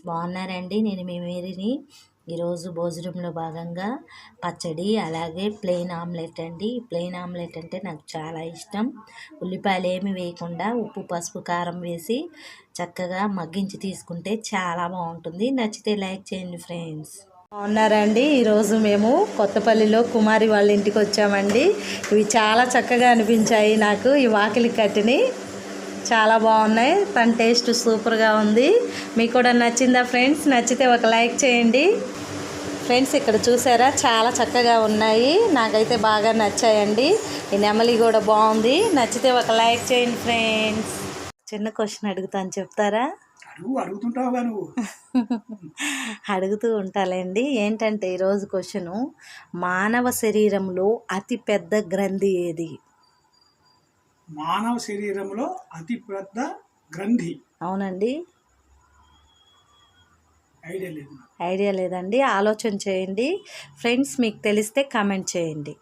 బాగున్నారండి. నేను మీ మేరీని. ఈరోజు భోజనంలో భాగంగా పచ్చడి అలాగే ప్లెయిన్ ఆమ్లెట్ అండి. ప్లెయిన్ ఆమ్లెట్ అంటే నాకు చాలా ఇష్టం. ఉల్లిపాయలు ఏమి వేయకుండా ఉప్పు పసుపు కారం వేసి చక్కగా మగ్గించి తీసుకుంటే చాలా బాగుంటుంది. నచ్చితే లైక్ చేయండి ఫ్రెండ్స్. బాగున్నారండి. ఈరోజు మేము కొత్తపల్లిలో కుమారి వాళ్ళ ఇంటికి వచ్చామండి. ఇవి చాలా చక్కగా అనిపించాయి నాకు. ఈ వాకిలి కట్టిని చాలా బాగున్నాయి. తన టేస్ట్ సూపర్గా ఉంది. మీకు కూడా నచ్చిందా ఫ్రెండ్స్? నచ్చితే ఒక లైక్ చేయండి ఫ్రెండ్స్. ఇక్కడ చూసారా చాలా చక్కగా ఉన్నాయి. నాకైతే బాగా నచ్చాయండి. ఈ నెమలి కూడా బాగుంది. నచ్చితే ఒక లైక్ చేయండి ఫ్రెండ్స్. చిన్న క్వశ్చన్ అడుగుతాను, చెప్తారా? అడుగుతుంటావా నువ్వు? అడుగుతూ ఉంటాలేండి. ఏంటంటే ఈరోజు క్వశ్చను, మానవ శరీరంలో అతి పెద్ద గ్రంథి ఏది? మానవ శరీరంలో అతి పెద్ద గ్రంథి? అవునండి. ఐడియా లేదు. ఐడియా లేదండి. ఆలోచన చేయండి ఫ్రెండ్స్. మీకు తెలిస్తే కామెంట్ చేయండి.